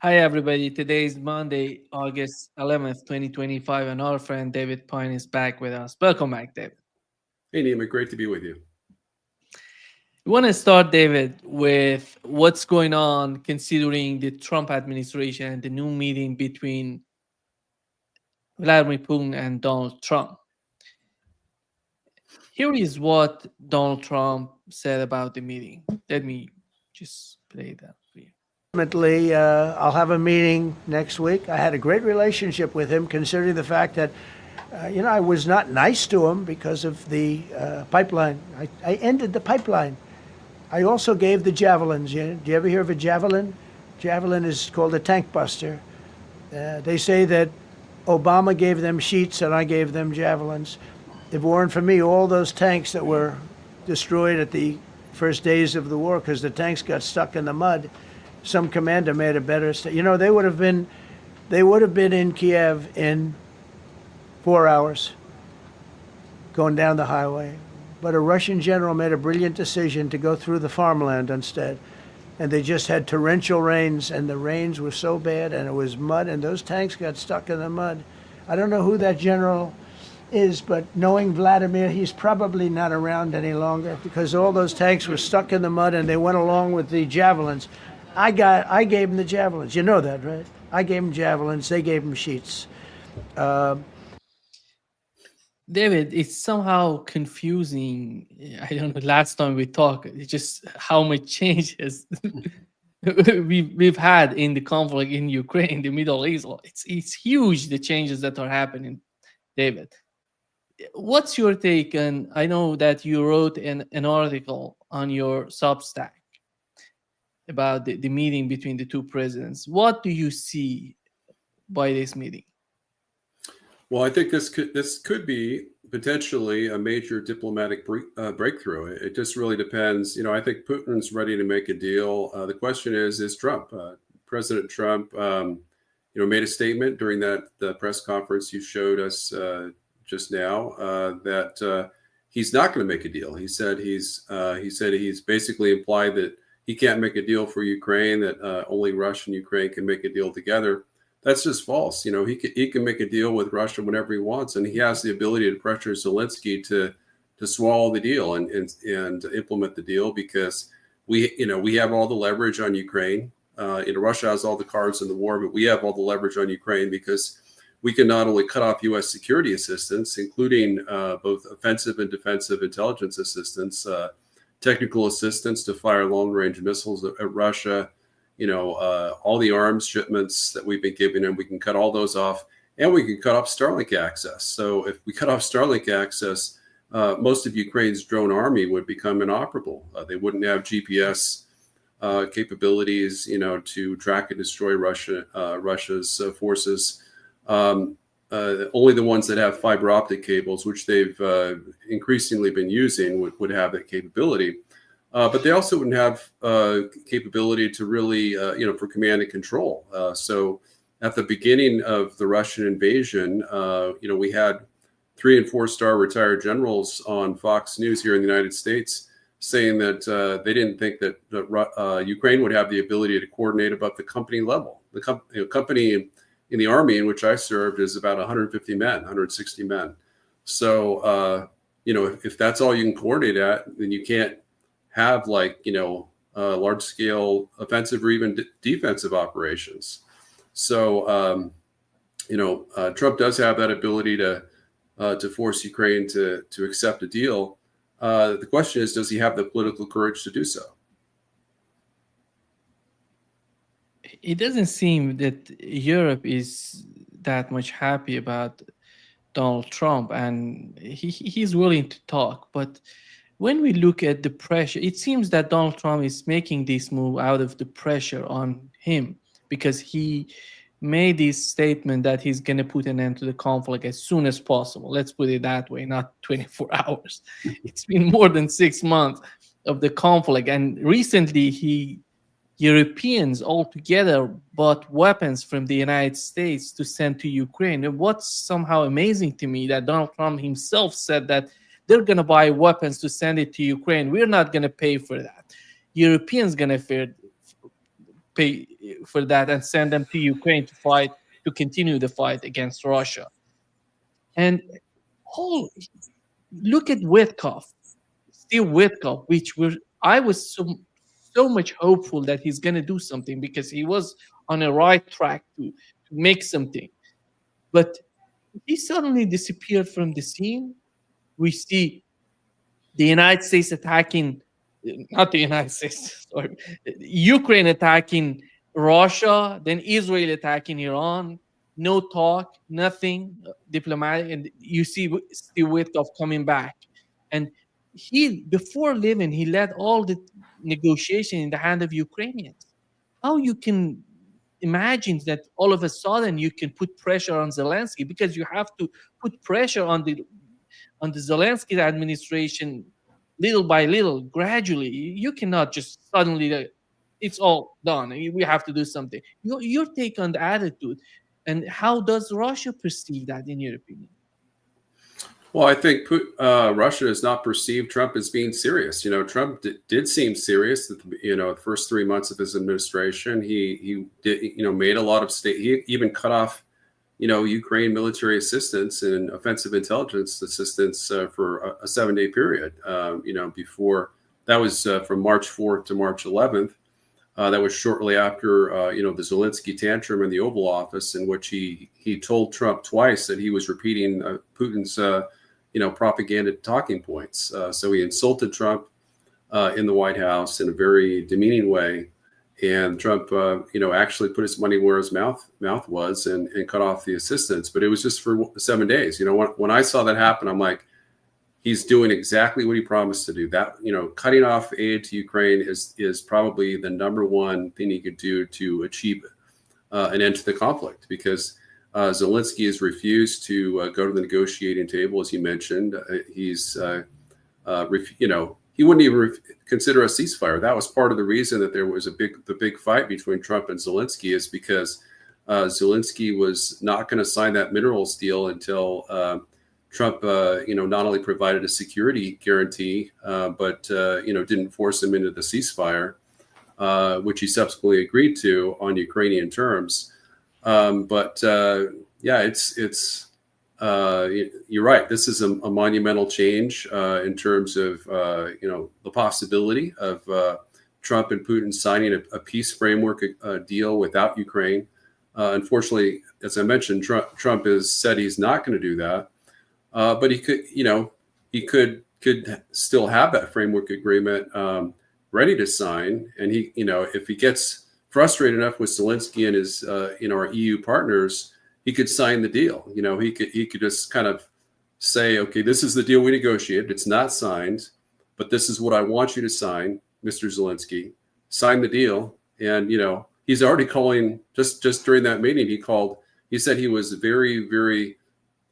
Hi, everybody. Today is Monday, August 11th, 2025, and our friend David Pyne is back with us. Welcome back, David. Hey, Nima, great to be with you. We want to start, David, with what's going on considering the Trump administration and the new meeting between Vladimir Putin and Donald Trump. Here is what Donald Trump said about the meeting. Let me just play that for you. Ultimately, I'll have a meeting next week. I had a great relationship with him, considering the fact that, I was not nice to him because of the pipeline. I ended the pipeline. I also gave the javelins. Do you ever hear of a javelin? Javelin is called a tank buster. They say that Obama gave them sheets and I gave them javelins. If it weren't for me, all those tanks that were destroyed at the first days of the war because the tanks got stuck in the mud, some commander made a better they would have been in Kiev in 4 hours going down the highway. But a Russian general made a brilliant decision to go through the farmland instead. And they just had torrential rains, and the rains were so bad, and it was mud, and those tanks got stuck in the mud. I don't know who that general is, but knowing Vladimir, he's probably not around any longer because all those tanks were stuck in the mud, and they went along with the javelins. I gave them the javelins. You know that, right? I gave them javelins. They gave them sheets. David, it's somehow confusing. I don't know. Last time we talked, it's just how much changes we've had in the conflict in Ukraine, the Middle East. It's huge, the changes that are happening. David, what's your take on? I know that you wrote an article on your Substack about the meeting between the two presidents. What do you see by this meeting? Well, I think this could be potentially a major diplomatic breakthrough. It just really depends. I think Putin's ready to make a deal. The question is Trump? President Trump, made a statement during the press conference you showed us just now that he's not going to make a deal. He said he's basically implied that he can't make a deal for Ukraine. That only Russia and Ukraine can make a deal together. That's just false. He can make a deal with Russia whenever he wants, and he has the ability to pressure Zelensky to swallow the deal and implement the deal because we have all the leverage on Ukraine. Russia has all the cards in the war, but we have all the leverage on Ukraine because we can not only cut off U.S. security assistance, including both offensive and defensive intelligence assistance, technical assistance to fire long-range missiles at Russia. All the arms shipments that we've been giving them, we can cut all those off, and we can cut off Starlink access. So if we cut off Starlink access, most of Ukraine's drone army would become inoperable. They wouldn't have GPS capabilities, to track and destroy Russia's forces. Only the ones that have fiber optic cables, which they've increasingly been using, would have that capability. But they also wouldn't have capability to really, for command and control. So at the beginning of the Russian invasion, we had 3- and 4-star retired generals on Fox News here in the United States saying that they didn't think that Ukraine would have the ability to coordinate above the company level. The company in the army in which I served is about 150 men, 160 men. So, if that's all you can coordinate at, then you can't have large scale offensive or even defensive operations. So, Trump does have that ability to force Ukraine to accept a deal. The question is, does he have the political courage to do so? It doesn't seem that Europe is that much happy about Donald Trump, and he's willing to talk. But when we look at the pressure, it seems that Donald Trump is making this move out of the pressure on him because he made this statement that he's going to put an end to the conflict as soon as possible. Let's put it that way, not 24 hours. It's been more than 6 months of the conflict. And recently, Europeans altogether bought weapons from the United States to send to Ukraine. And what's somehow amazing to me that Donald Trump himself said that they're going to buy weapons to send it to Ukraine. We're not going to pay for that. Europeans going to pay for that and send them to Ukraine to fight, to continue the fight against Russia. And whole look at Witkoff, Steve Witkoff, I was so much hopeful that he's going to do something because he was on a right track to make something. But he suddenly disappeared from the scene. We see the United States attacking, not the United States, sorry, Ukraine attacking Russia, then Israel attacking Iran. No talk, nothing diplomatic. And you see Steve Witkoff coming back. And he, before leaving, he led all the negotiation in the hand of Ukrainians. How you can imagine that all of a sudden you can put pressure on Zelensky, because you have to put pressure on the Zelensky administration little by little, gradually. You cannot just suddenly it's all done. We have to do something. Your take on the attitude, and how does Russia perceive that, in your opinion? Well, I think Russia has not perceived Trump as being serious. Trump did seem serious at the first 3 months of his administration. He did made a lot of he even cut off Ukraine military assistance and offensive intelligence assistance for a 7-day period. Before that was from March 4th to March 11th. That was shortly after the Zelensky tantrum in the Oval Office, in which he told Trump twice that he was repeating Putin's propaganda talking points. So he insulted Trump in the White House in a very demeaning way. And Trump, actually put his money where his mouth was and cut off the assistance. But it was just for 7 days. When I saw that happen, I'm like, he's doing exactly what he promised to do. That, cutting off aid to Ukraine is probably the number one thing he could do to achieve an end to the conflict, because Zelensky has refused to go to the negotiating table, as you mentioned. He wouldn't even consider a ceasefire. That was part of the reason that there was the big fight between Trump and Zelensky, is because Zelensky was not going to sign that minerals deal until Trump, not only provided a security guarantee, but didn't force him into the ceasefire, which he subsequently agreed to on Ukrainian terms. You're right. This is a monumental change in terms of the possibility of Trump and Putin signing a peace framework deal without Ukraine. Unfortunately, as I mentioned, Trump has said he's not going to do that, but he could still have that framework agreement ready to sign, and if he gets frustrated enough with Zelensky and his our EU partners, he could sign the deal. He could just kind of say, okay, this is the deal we negotiated. It's not signed, but this is what I want you to sign, Mr. Zelensky. Sign the deal. And he's already calling. Just during that meeting, he said he was very, very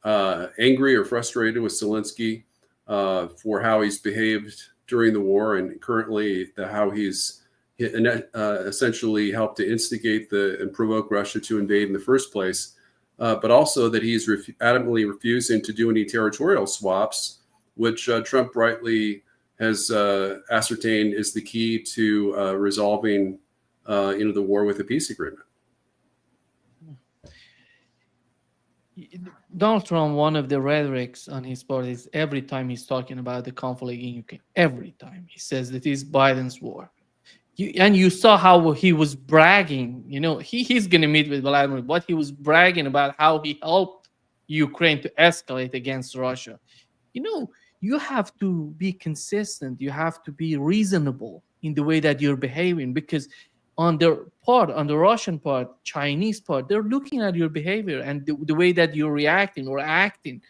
angry or frustrated with Zelensky for how he's behaved during the war, and currently how he's essentially helped to instigate and provoke Russia to invade in the first place. But also that he's adamantly refusing to do any territorial swaps, which Trump rightly has ascertained is the key to resolving the war with a peace agreement. Donald Trump, one of the rhetorics on his part is every time he's talking about the conflict in Ukraine, every time he says that it's Biden's war. You saw how he was bragging. He's going to meet with Vladimir, but he was bragging about how he helped Ukraine to escalate against Russia. You have to be consistent. You have to be reasonable in the way that you're behaving, because on the Russian part, Chinese part, they're looking at your behavior and the way that you're reacting or acting.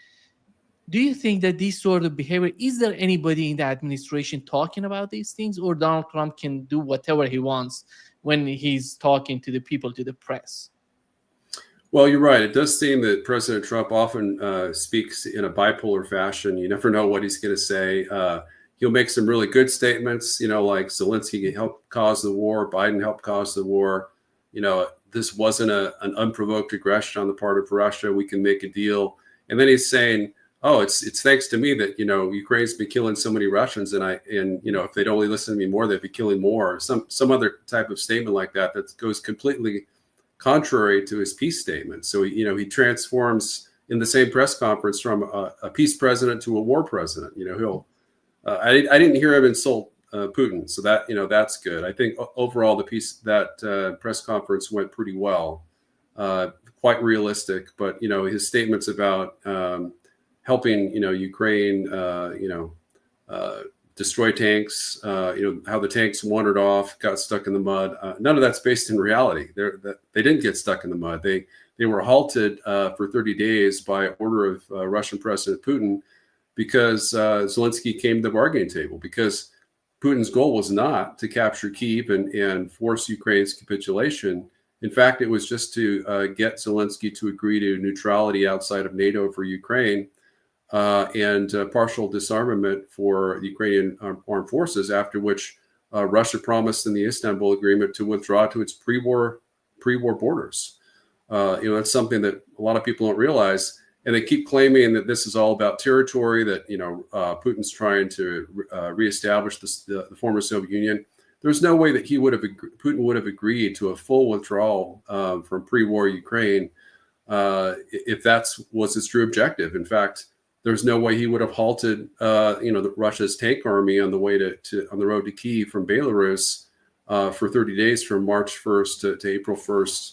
Do you think that this sort of behavior, is there anybody in the administration talking about these things, or Donald Trump can do whatever he wants when he's talking to the people, to the press? Well, you're right. It does seem that President Trump often speaks in a bipolar fashion. You never know what he's going to say. He'll make some really good statements, like Zelensky helped cause the war, Biden helped cause the war. This wasn't an unprovoked aggression on the part of Russia. We can make a deal. And then he's saying, oh, it's thanks to me that Ukraine's been killing so many Russians, and if they'd only listen to me more, they'd be killing more. Or some other type of statement like that goes completely contrary to his peace statement. So he transforms in the same press conference from a peace president to a war president. I didn't hear him insult Putin, so that's good. I think overall that press conference went pretty well, quite realistic. But his statements about helping Ukraine destroy tanks, how the tanks wandered off, got stuck in the mud. None of that's based in reality. They didn't get stuck in the mud. They were halted for 30 days by order of Russian President Putin, because Zelensky came to the bargaining table, because Putin's goal was not to capture Kyiv and force Ukraine's capitulation. In fact, it was just to get Zelensky to agree to neutrality outside of NATO for Ukraine, and partial disarmament for the Ukrainian armed forces, after which Russia promised in the Istanbul Agreement to withdraw to its pre-war borders. That's something that a lot of people don't realize. And they keep claiming that this is all about territory, that Putin's trying to reestablish the former Soviet Union. There's no way that Putin would have agreed to a full withdrawal from pre-war Ukraine if that was his true objective. In fact, there's no way he would have halted Russia's tank army on the way on the road to Kyiv from Belarus for 30 days from March 1st to April 1st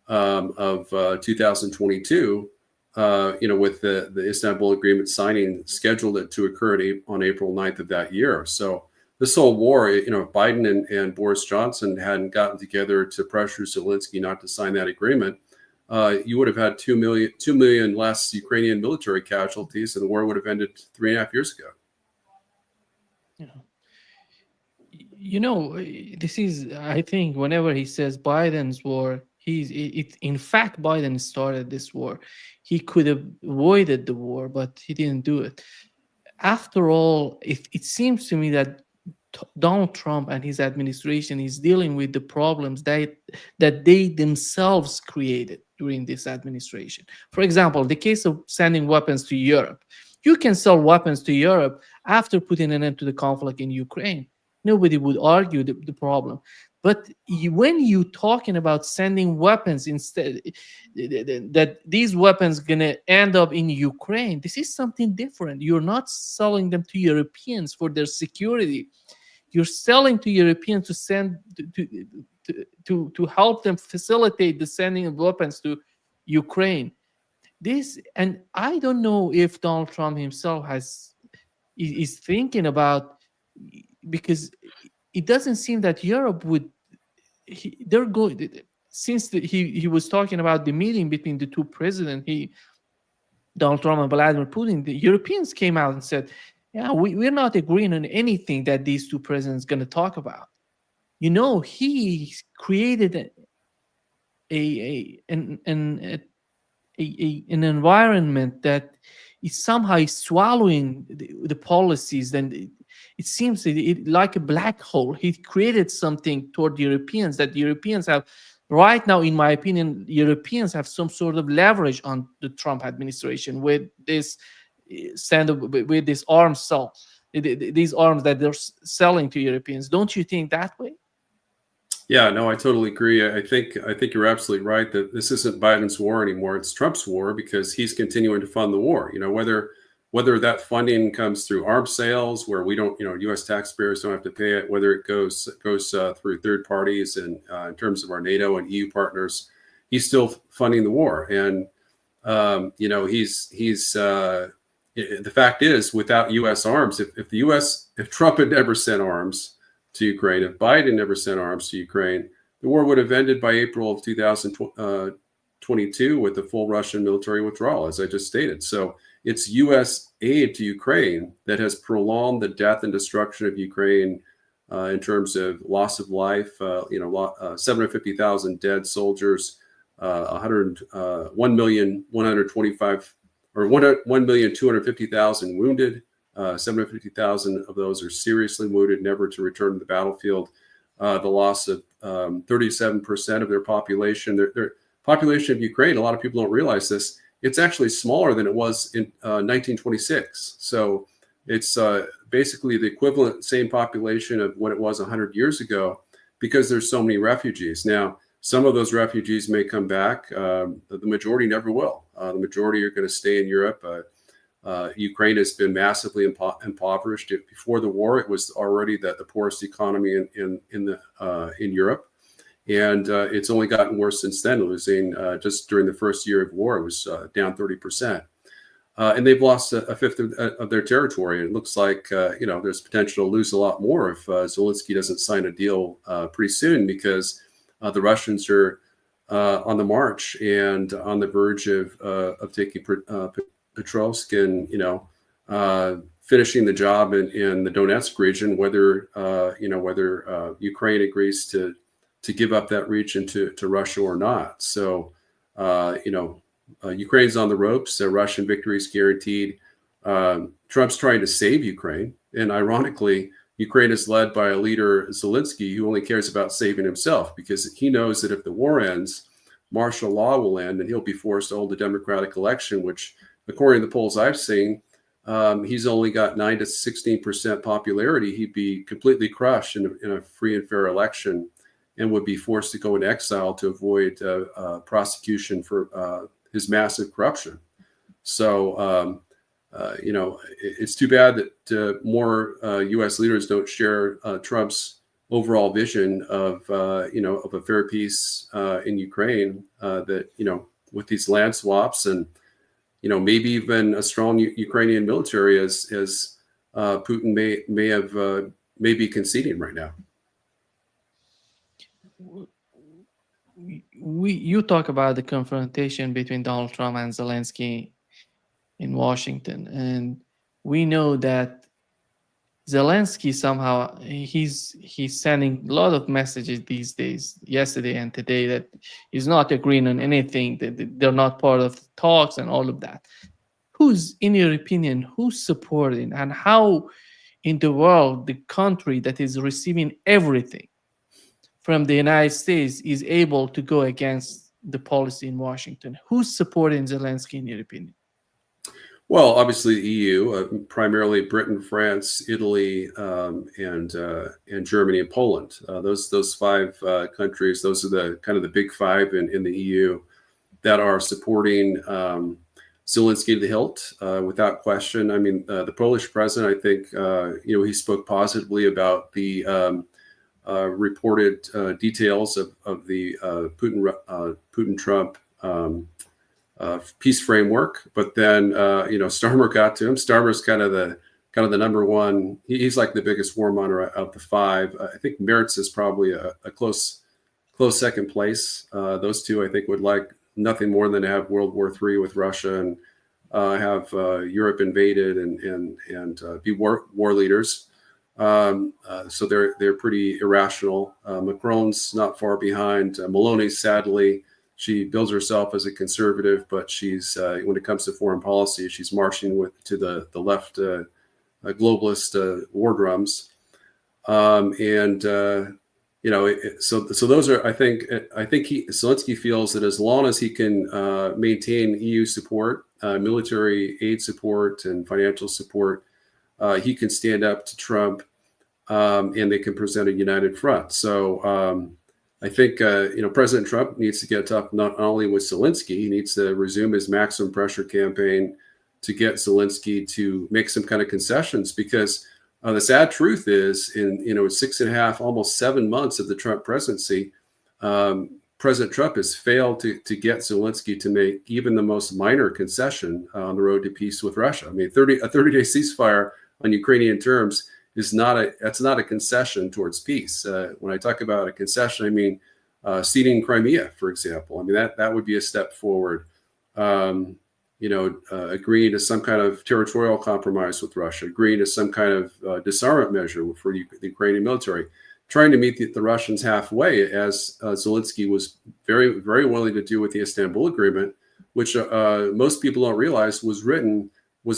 of 2022. With the Istanbul Agreement signing scheduled to occur on April 9th of that year. So this whole war, if Biden and Boris Johnson hadn't gotten together to pressure Zelensky not to sign that agreement, you would have had 2 million less Ukrainian military casualties, and the war would have ended 3.5 years ago. This is, I think, whenever he says Biden's war, in fact, Biden started this war. He could have avoided the war, but he didn't do it. After all, it seems to me that Donald Trump and his administration is dealing with the problems that they themselves created during this administration. For example, the case of sending weapons to Europe. You can sell weapons to Europe after putting an end to the conflict in Ukraine. Nobody would argue the problem. But when you're talking about sending weapons instead, that these weapons going to end up in Ukraine, this is something different. You're not selling them to Europeans for their security. You're selling to Europeans to send to help them facilitate the sending of weapons to Ukraine. And I don't know if Donald Trump himself is thinking about, because it doesn't seem that Europe would. They're going, since he was talking about the meeting between the two presidents, Donald Trump and Vladimir Putin, the Europeans came out and said, "Yeah, we're not agreeing on anything that these two presidents going to talk about." He created an environment that is somehow swallowing the policies. Then it seems like a black hole. He created something toward the Europeans that the Europeans have right now. In my opinion, Europeans have some sort of leverage on the Trump administration with this with this arms sale, these arms that they're selling to Europeans. Don't you think that way? Yeah, no, I totally agree. I think you're absolutely right that this isn't Biden's war anymore. It's Trump's war, because he's continuing to fund the war. Whether that funding comes through arms sales, where we don't, U.S. taxpayers don't have to pay it, whether it goes through third parties, and in terms of our NATO and EU partners, he's still funding the war. And the fact is, without U.S. arms, if Trump had never sent arms to Ukraine, if Biden never sent arms to Ukraine, the war would have ended by April of 2022 with the full Russian military withdrawal, as I just stated. So it's U.S. aid to Ukraine that has prolonged the death and destruction of Ukraine in terms of loss of life. 750,000 dead soldiers, 1,250,000 wounded. 750,000 of those are seriously wounded, never to return to the battlefield. The loss of 37% of their population. Their population of Ukraine, a lot of people don't realize this, it's actually smaller than it was in 1926. So it's basically the equivalent, same population of what it was 100 years ago, because there's so many refugees. Now, some of those refugees may come back. The majority never will. The majority are going to stay in Europe. Ukraine has been massively impoverished. Before the war, it was already the poorest economy in Europe, and it's only gotten worse since then. Losing just during the first year of war, it was down 30%, and they've lost a fifth of their territory. And it looks like there's potential to lose a lot more if Zelensky doesn't sign a deal pretty soon, because the Russians are on the march and on the verge of taking Petrovsk and finishing the job in the Donetsk region, whether Ukraine agrees to give up that region to Russia or not. So Ukraine's on the ropes. Russian victory is guaranteed. Trump's trying to save Ukraine, and ironically, Ukraine is led by a leader, Zelensky, who only cares about saving himself, because he knows that if the war ends, martial law will end, and he'll be forced to hold a democratic election, which, according to the polls I've seen, he's only got 9 to 16% popularity. He'd be completely crushed in a free and fair election, and would be forced to go into exile to avoid prosecution for his massive corruption. So, it's too bad that more U.S. leaders don't share Trump's overall vision of a fair peace in Ukraine. That with these land swaps and maybe even a strong Ukrainian military, as Putin may be conceding right now. You talk about the confrontation between Donald Trump and Zelensky in Washington, and we know that Zelensky somehow he's sending a lot of messages these days, yesterday and today, that he's not agreeing on anything, that they're not part of the talks and all of that. Who's, in your opinion, who's supporting, and how in the world the country that is receiving everything from the United States is able to go against the policy in Washington? Who's supporting Zelensky, in your opinion? Well, obviously the EU, primarily Britain, France, Italy, and Germany and Poland. Those five countries, those are the kind of the big five in the EU that are supporting Zelensky to the hilt, without question. I mean, the Polish president, I think, he spoke positively about the reported details of the Putin-Trump peace framework, but then Starmer got to him. Starmer's kind of the number one. He's like the biggest warmonger of the five. I think Merz is probably a close second place. Those two, I think, would like nothing more than to have World War III with Russia and have Europe invaded and be war leaders. So they're pretty irrational. Macron's not far behind. Meloni, sadly, she bills herself as a conservative, but she's when it comes to foreign policy, she's marching to the left globalist war drums. So those are, I think Zelensky feels that as long as he can maintain EU support, military aid support, and financial support, he can stand up to Trump, and they can present a united front. So I think President Trump needs to get tough not only with Zelensky. He needs to resume his maximum pressure campaign to get Zelensky to make some kind of concessions, because the sad truth is, in 6.5, almost 7 months of the Trump presidency, President Trump has failed to get Zelensky to make even the most minor concession on the road to peace with Russia. I mean, a 30-day ceasefire on Ukrainian terms that's not a concession towards peace. When I talk about a concession, I mean ceding Crimea, for example. I mean that would be a step forward. Agreeing to some kind of territorial compromise with Russia, agreeing to some kind of disarmament measure for the Ukrainian military, trying to meet the Russians halfway, as Zelensky was very, very willing to do with the Istanbul Agreement, which most people don't realize was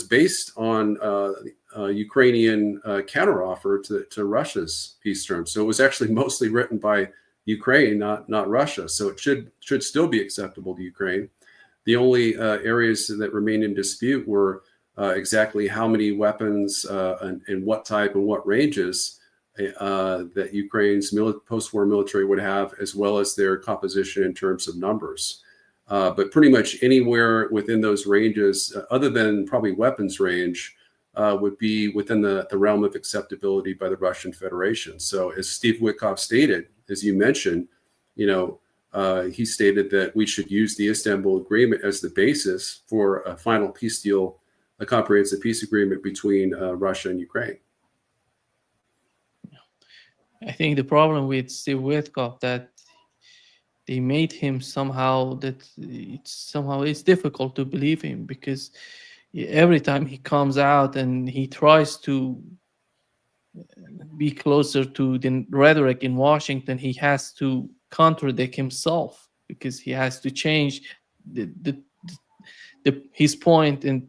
based on Ukrainian counteroffer to Russia's peace terms. So it was actually mostly written by Ukraine, not Russia. So it should still be acceptable to Ukraine. The only areas that remained in dispute were exactly how many weapons and what type and what ranges that Ukraine's post-war military would have, as well as their composition in terms of numbers. But pretty much anywhere within those ranges, other than probably weapons range, would be within the realm of acceptability by the Russian Federation. So as Steve Witkoff stated, as you mentioned, he stated that we should use the Istanbul Agreement as the basis for a final peace deal, a comprehensive peace agreement between Russia and Ukraine. I think the problem with Steve Witkoff that they made him somehow that it's difficult to believe him, because every time he comes out and he tries to be closer to the rhetoric in Washington, he has to contradict himself, because he has to change his point, and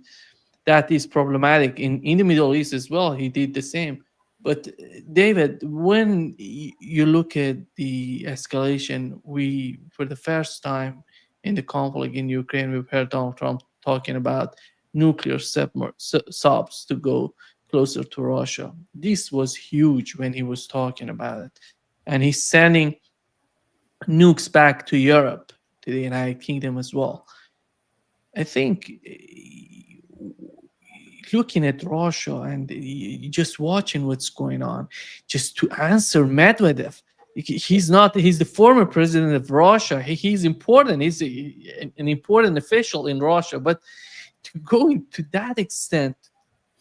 that is problematic. In the Middle East as well, he did the same. But David, when you look at the escalation, we, for the first time in the conflict in Ukraine, we've heard Donald Trump talking about nuclear subs to go closer to Russia. This was huge when he was talking about it. And he's sending nukes back to Europe, to the United Kingdom as well. I think looking at Russia and just watching what's going on, just to answer Medvedev, he's the former president of Russia. He's important. He's an important official in Russia. But to go to that extent,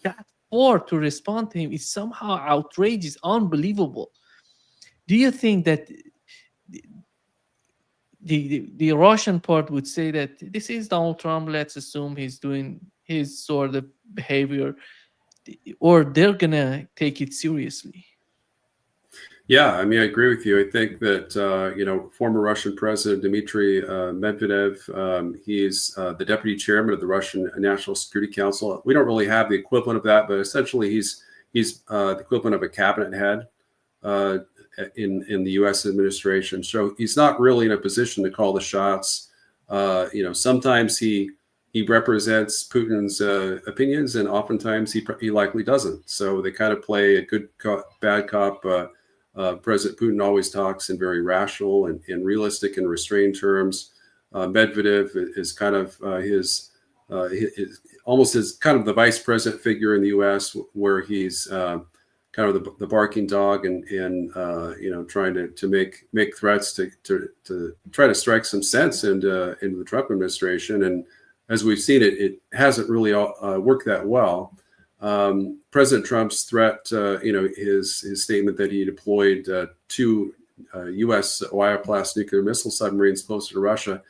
that far to respond to him is somehow outrageous, unbelievable. Do you think that the Russian part would say that this is Donald Trump, let's assume he's doing his sort of behavior, or they're gonna take it seriously? Yeah, I mean, I agree with you. I think that former Russian President Dmitry Medvedev, he's the deputy chairman of the Russian National Security Council. We don't really have the equivalent of that, but essentially he's the equivalent of a cabinet head in the U.S. administration. So he's not really in a position to call the shots. Sometimes he represents Putin's opinions, and oftentimes he likely doesn't. So they kind of play a good cop, bad cop. President Putin always talks in very rational and realistic and restrained terms. Medvedev is kind of his almost as kind of the vice president figure in the U.S., where he's kind of the barking dog and trying to make threats to try to strike some sense into the Trump administration. And as we've seen, it hasn't really worked that well. President Trump's threat, his statement that he deployed 2 U.S. Ohio-class nuclear missile submarines closer to Russia,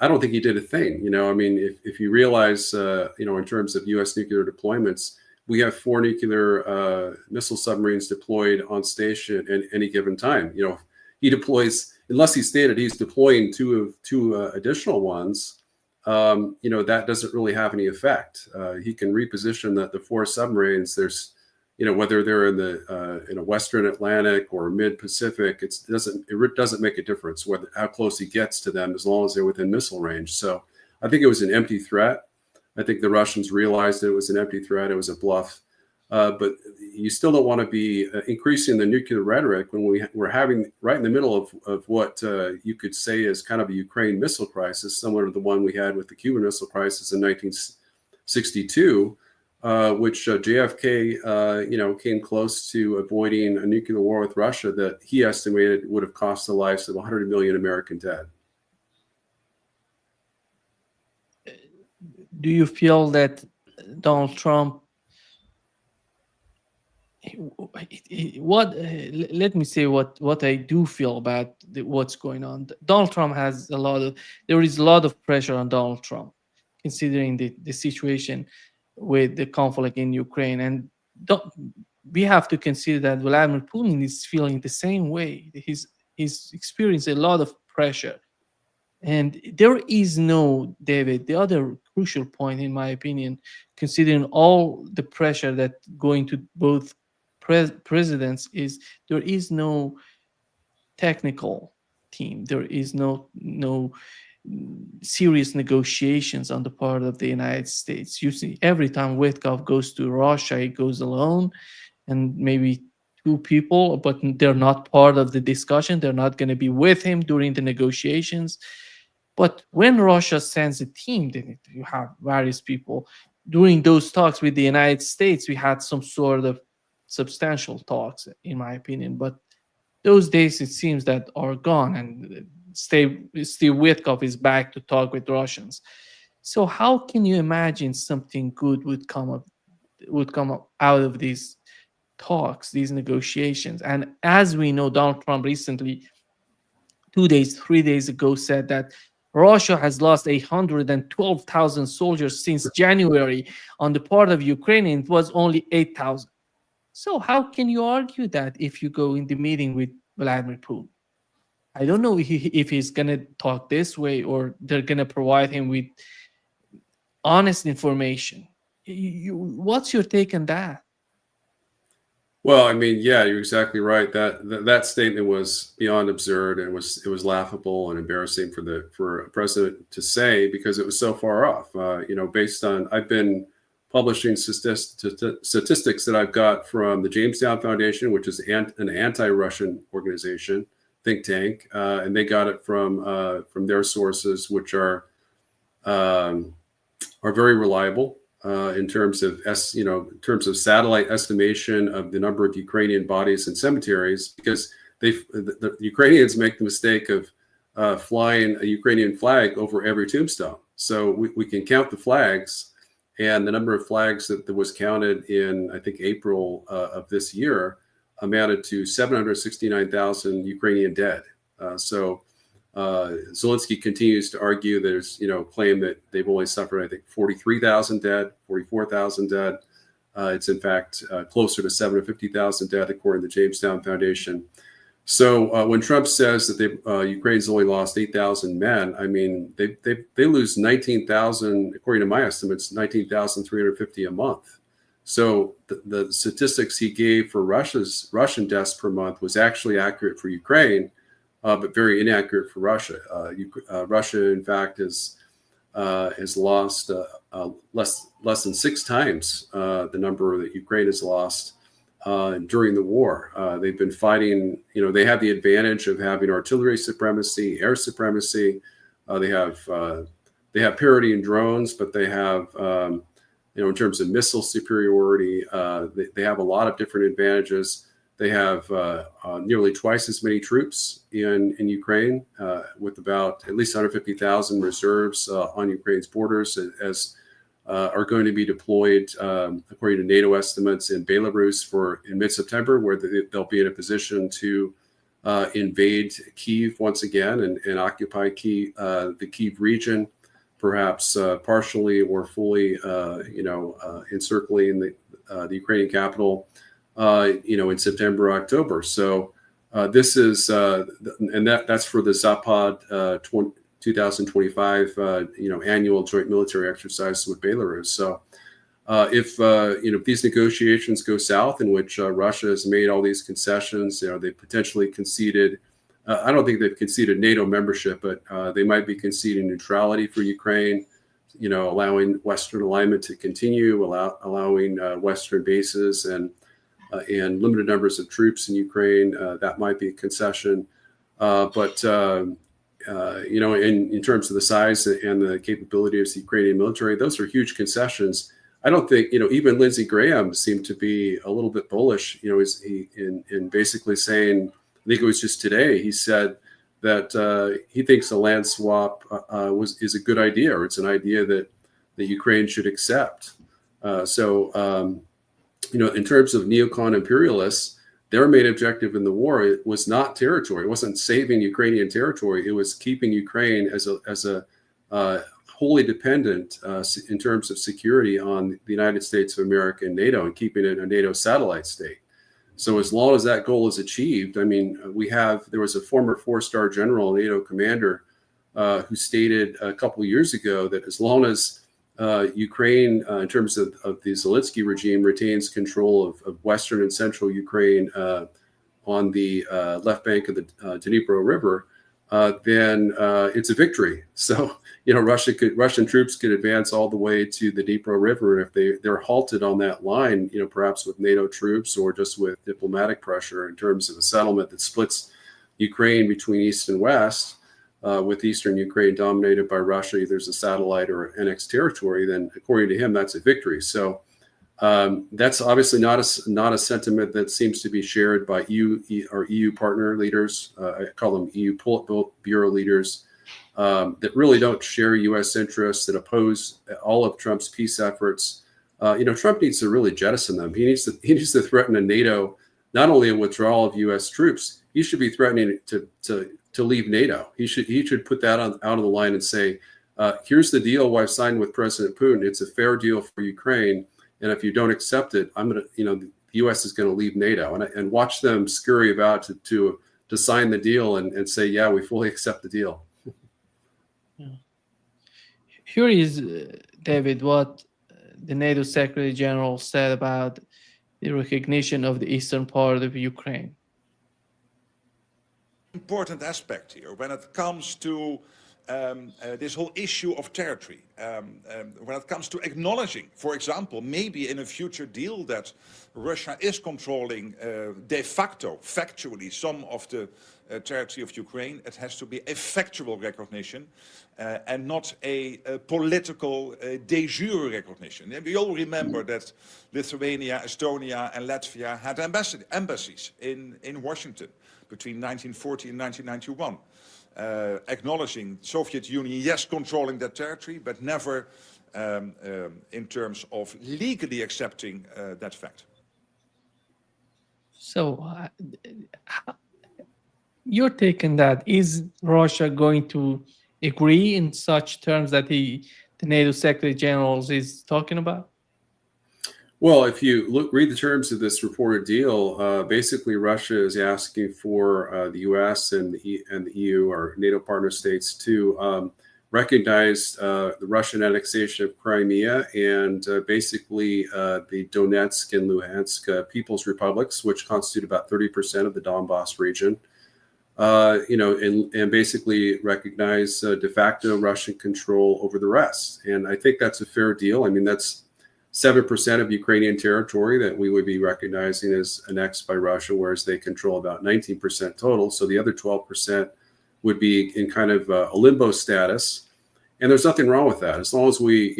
I don't think he did a thing. I mean, if you realize, in terms of U.S. nuclear deployments, we have 4 nuclear missile submarines deployed on station at any given time. He deploys, unless he stated he's deploying two additional ones. That doesn't really have any effect. He can reposition the 4 submarines. There's, whether they're in the Western Atlantic or mid Pacific, it doesn't make a difference how close he gets to them, as long as they're within missile range. So I think it was an empty threat. I think the Russians realized that it was an empty threat. It was a bluff. But you still don't want to be increasing the nuclear rhetoric when we're having right in the middle of what you could say is kind of a Ukraine missile crisis, similar to the one we had with the Cuban Missile Crisis in 1962, which JFK, came close to avoiding a nuclear war with Russia that he estimated would have cost the lives of 100 million American dead. Do you feel that Donald Trump, let me say what I do feel about what's going on. Donald Trump has there is a lot of pressure on Donald Trump, considering the situation with the conflict in Ukraine. And we have to consider that Vladimir Putin is feeling the same way. He's experienced a lot of pressure. And there is no, David, the other crucial point, in my opinion, considering all the pressure that going to both presidents, is there is no technical team. There is no serious negotiations on the part of the United States. You see, every time Witkoff goes to Russia, he goes alone and maybe two people, but they're not part of the discussion. They're not going to be with him during the negotiations. But when Russia sends a team, then you have various people. During those talks with the United States, we had some sort of substantial talks, in my opinion. But those days, it seems that are gone, and Steve Witkoff is back to talk with Russians. So how can you imagine something good would come up out of these talks, these negotiations? And as we know, Donald Trump recently, 2 days, 3 days ago, said that Russia has lost 112,000 soldiers since January. On the part of Ukraine, it was only 8,000. So how can you argue that if you go in the meeting with Vladimir Putin? I don't know if he's going to talk this way or they're going to provide him with honest information. What's your take on that? Well, I mean, yeah, you're exactly right. That statement was beyond absurd, and it was laughable and embarrassing for a president to say, because it was so far off. Based on, I've been publishing statistics that I've got from the Jamestown Foundation, which is an anti-Russian organization, think tank, and they got it from their sources, which are very reliable. In terms of satellite estimation of the number of Ukrainian bodies in cemeteries, because the Ukrainians make the mistake of flying a Ukrainian flag over every tombstone. So we can count the flags, and the number of flags that was counted in, I think, April of this year amounted to 769,000 Ukrainian dead. Zelensky continues to argue, claim that they've only suffered, I think, 43,000 dead, 44,000 dead. It's in fact closer to 750,000 dead, according to the Jamestown Foundation. So when Trump says that Ukraine's only lost 8,000 men, I mean, they lose 19,000, according to my estimates, 19,350 a month. So the statistics he gave for Russian deaths per month was actually accurate for Ukraine, but very inaccurate for Russia. Russia, in fact, has lost less than 6 times the number that Ukraine has lost during the war. They've been fighting. They have the advantage of having artillery supremacy, air supremacy. They have parity in drones, but they have, in terms of missile superiority, they have a lot of different advantages. They have nearly twice as many troops in Ukraine, with about at least 150,000 reserves on Ukraine's borders, as are going to be deployed, according to NATO estimates, in Belarus in mid-September, where they'll be in a position to invade Kyiv once again and occupy the Kyiv region, perhaps partially or fully, encircling the Ukrainian capital. In September, October. So this is, and that's for the Zapad 2025, annual joint military exercise with Belarus. So if these negotiations go south, in which Russia has made all these concessions, they potentially conceded. I don't think they've conceded NATO membership, but they might be conceding neutrality for Ukraine. Allowing Western alignment to continue, allowing Western bases and limited numbers of troops in Ukraine. That might be a concession. But in terms of the size and the capabilities of the Ukrainian military, those are huge concessions. I don't think, even Lindsey Graham seemed to be a little bit bullish, in basically saying, I think it was just today, he said that he thinks a land swap is a good idea, or it's an idea that Ukraine should accept. In terms of neocon imperialists, their main objective in the war was not territory. It wasn't saving Ukrainian territory. It was keeping Ukraine as a wholly dependent in terms of security on the United States of America and NATO, and keeping it a NATO satellite state. So as long as that goal is achieved, I mean, there was a former 4-star general, NATO commander, who stated a couple of years ago that as long as Ukraine, in terms of the Zelensky regime, retains control of Western and Central Ukraine on the left bank of the Dnipro River, then it's a victory. So, Russian troops could advance all the way to the Dnipro River, and if they're halted on that line, perhaps with NATO troops or just with diplomatic pressure in terms of a settlement that splits Ukraine between East and West, with Eastern Ukraine dominated by Russia, either as a satellite or annexed territory, then according to him, that's a victory. So that's obviously not a sentiment that seems to be shared by EU partner leaders. I call them EU Politburo leaders that really don't share U.S. interests, that oppose all of Trump's peace efforts. Trump needs to really jettison them. He needs to threaten a NATO, not only a withdrawal of U.S. troops. He should be threatening to leave NATO. He should put that out on the line and say, here's the deal I've signed with President Putin. It's a fair deal for Ukraine. And if you don't accept it, the U.S. is going to leave NATO, and watch them scurry about to sign the deal and say, yeah, we fully accept the deal. Yeah. Here is, David, what the NATO Secretary General said about the recognition of the eastern part of Ukraine. Important aspect here when it comes to this whole issue of territory, when it comes to acknowledging, for example, maybe in a future deal that Russia is controlling de facto, factually, some of the territory of Ukraine, it has to be a factual recognition and not a political de jure recognition. And we all remember that Lithuania, Estonia and Latvia had embassies in Washington between 1940 and 1991. Acknowledging Soviet Union, yes, controlling that territory, but never in terms of legally accepting that fact. So, your take on that, is Russia going to agree in such terms that the NATO Secretary General is talking about? Well, if you read the terms of this reported deal, basically Russia is asking for the U.S. and the EU, or NATO partner states, to recognize the Russian annexation of Crimea and basically the Donetsk and Luhansk People's Republics, which constitute about 30% of the Donbass region. And basically recognize de facto Russian control over the rest. And I think that's a fair deal. I mean, that's 7% of Ukrainian territory that we would be recognizing as annexed by Russia, whereas they control about 19% total. So the other 12% would be in kind of a limbo status. And there's nothing wrong with that. As long as we,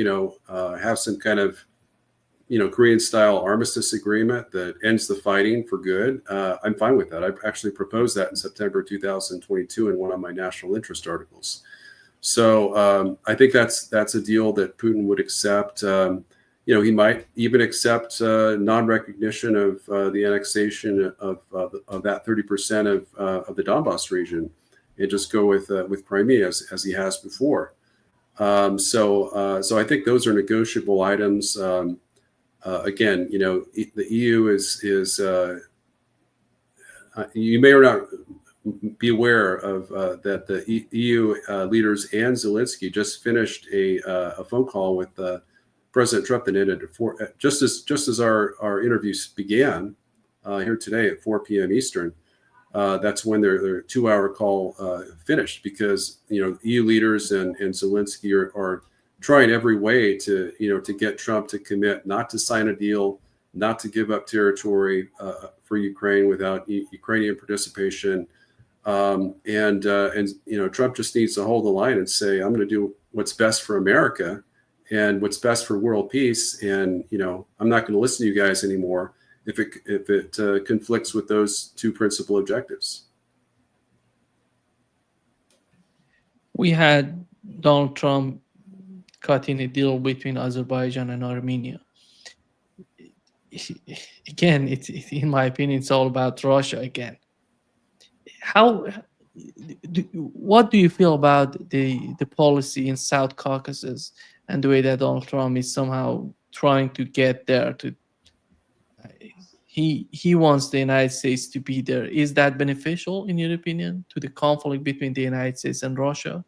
have some kind of, Korean-style armistice agreement that ends the fighting for good, I'm fine with that. I actually proposed that in September 2022 in one of my national interest articles. So I think that's a deal that Putin would accept. He might even accept non-recognition of the annexation of that 30% of the Donbass region, and just go with Crimea as he has before. So I think those are negotiable items. Again, the EU is you may or not be aware of that the EU leaders and Zelensky just finished a phone call with President Trump that ended at just as our interviews began here today at 4 p.m. Eastern. That's when their 2-hour call finished, because EU leaders and Zelensky are trying every way to get Trump to commit not to sign a deal, not to give up territory for Ukraine without Ukrainian participation, and Trump just needs to hold the line and say, I'm going to do what's best for America and what's best for world peace, and I'm not going to listen to you guys anymore if it conflicts with those two principal objectives. We had Donald Trump cutting a deal between Azerbaijan and Armenia. Again, it's in my opinion, it's all about Russia again. What do you feel about the policy in South Caucasus and the way that Donald Trump is somehow trying to get there? He wants the United States to be there. Is that beneficial, in your opinion, to the conflict between the United States and Russia?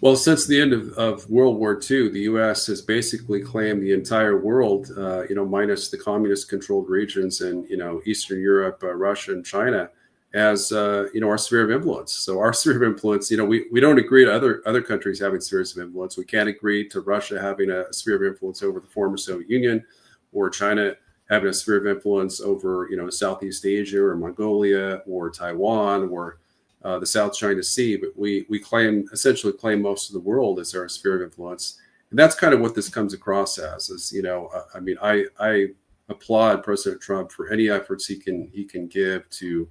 Well, since the end of World War II, the U.S. has basically claimed the entire world, minus the communist-controlled regions in, Eastern Europe, Russia, and China, as our sphere of influence. So our sphere of influence, we don't agree to other countries having spheres of influence. We can't agree to Russia having a sphere of influence over the former Soviet Union, or China having a sphere of influence over Southeast Asia or Mongolia or Taiwan or the South China Sea. But we essentially claim most of the world as our sphere of influence, and that's kind of what this comes across as. I applaud President Trump for any efforts he can give to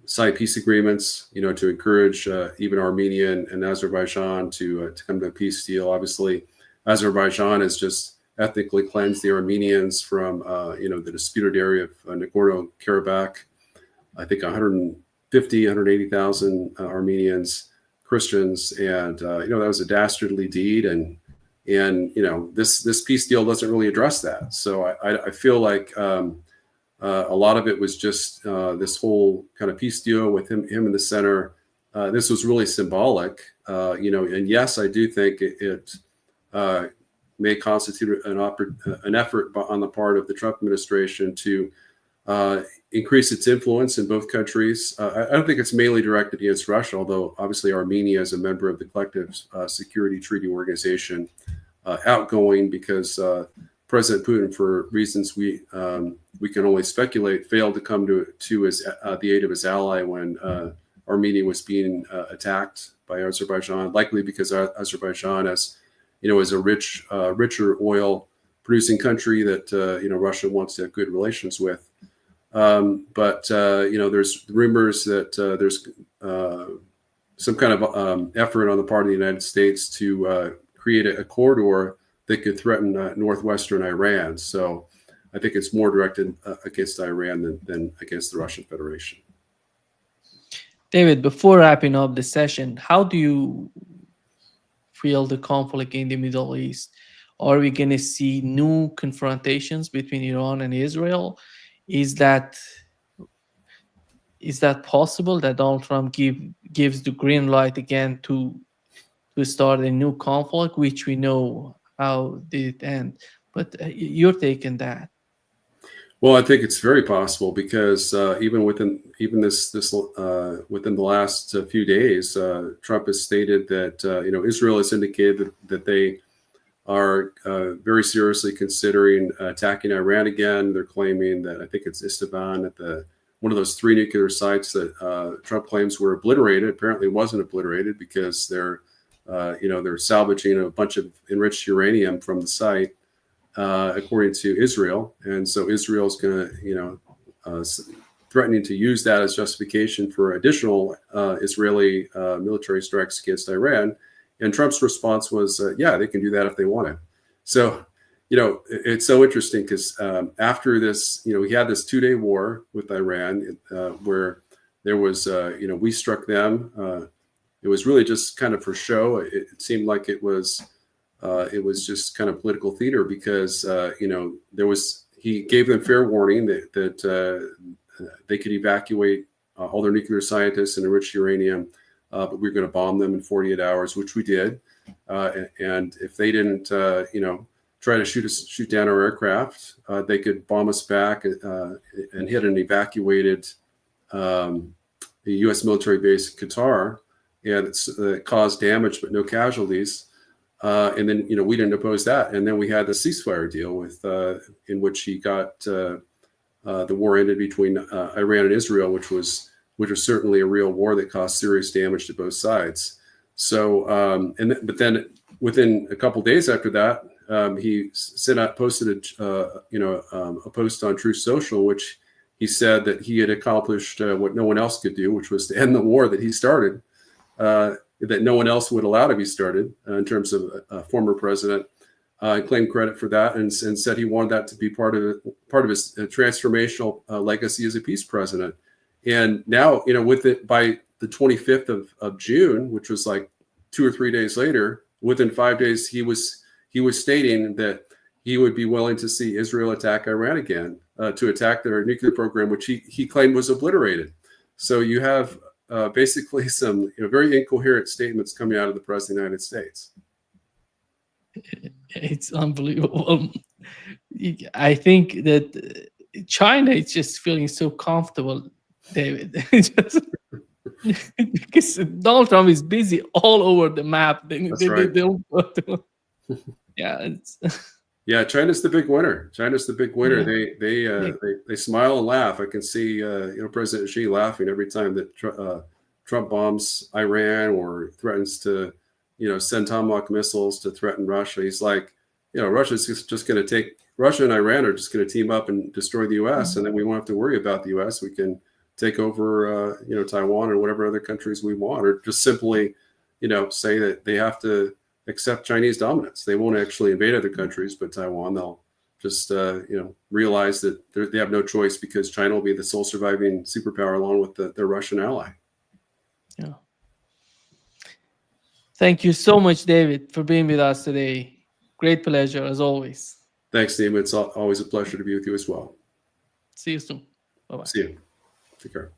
sign peace agreements, to encourage even Armenia and Azerbaijan to come to a peace deal. Obviously, Azerbaijan has just ethnically cleansed the Armenians from the disputed area of Nagorno-Karabakh. I think 180,000 Armenians, Christians, and that was a dastardly deed, and this peace deal doesn't really address that. So I feel like a lot of it was just this whole kind of peace deal with him in the center. This was really symbolic, and yes, I do think it may constitute an effort on the part of the Trump administration to increase its influence in both countries. I don't think it's mainly directed against Russia, although obviously Armenia is a member of the Collective Security Treaty Organization, outgoing because President Putin, for reasons we can only speculate, failed to come to the aid of his ally when Armenia was being attacked by Azerbaijan, likely because Azerbaijan is a richer oil producing country that Russia wants to have good relations with. But there's rumors that there's some kind of effort on the part of the United States to create a corridor that could threaten northwestern Iran. So I think it's more directed against Iran than against the Russian Federation. David, before wrapping up the session, how do you feel the conflict in the Middle East? Are we going to see new confrontations between Iran and Israel? Is that possible that Donald Trump gives the green light again to start a new conflict, which we know how did it end? But your take on that? Well, I think it's very possible because even within the last few days, Trump has stated that Israel has indicated that they are very seriously considering attacking Iran again. They're claiming that, I think it's Estevan, at one of those 3 nuclear sites that Trump claims were obliterated. Apparently, wasn't obliterated because they're salvaging a bunch of enriched uranium from the site, according to Israel. And so Israel's going to, threatening to use that as justification for additional Israeli military strikes against Iran. And Trump's response was, yeah, they can do that if they want to. So, it's so interesting because after this, he had this 2-day war with Iran where there was, we struck them. It was really just kind of for show. It seemed like it was just kind of political theater because, he gave them fair warning that they could evacuate all their nuclear scientists and enriched uranium, but we were going to bomb them in 48 hours, which we did. And if they didn't, try to shoot down our aircraft, they could bomb us back and hit an evacuated U.S. military base in Qatar, and it's caused damage but no casualties. And then we didn't oppose that, and then we had the ceasefire deal in which he got the war ended between Iran and Israel, which was certainly a real war that caused serious damage to both sides. So, but then within a couple of days after that, he posted a post on Truth Social, which he said that he had accomplished what no one else could do, which was to end the war that he started, that no one else would allow to be started in terms of a former president. Claimed credit for that and said he wanted that to be part of his transformational legacy as a peace president. And now, with it by the 25th of June, which was like 2 or 3 days later, within 5 days, he was stating that he would be willing to see Israel attack Iran again, to attack their nuclear program, which he claimed was obliterated. So you have basically some very incoherent statements coming out of the President of the United States. It's unbelievable. I think that China is just feeling so comfortable, David. Just, because Donald Trump is busy all over the map. That's right. They don't go to, yeah, it's, Yeah, China's the big winner. China's the big winner. Yeah. They smile and laugh. I can see President Xi laughing every time that Trump bombs Iran or threatens to send Tomahawk missiles to threaten Russia. He's like, Russia's just going to take Russia and Iran are just going to team up and destroy the U.S. and then we won't have to worry about the U.S. We can take over Taiwan or whatever other countries we want, or just simply say that they have to accept Chinese dominance. They won't actually invade other countries, but Taiwan, they'll just, realize that they have no choice because China will be the sole surviving superpower along with their Russian ally. Yeah. Thank you so much, David, for being with us today. Great pleasure, as always. Thanks, Nima. It's always a pleasure to be with you as well. See you soon. Bye-bye. See you. Take care.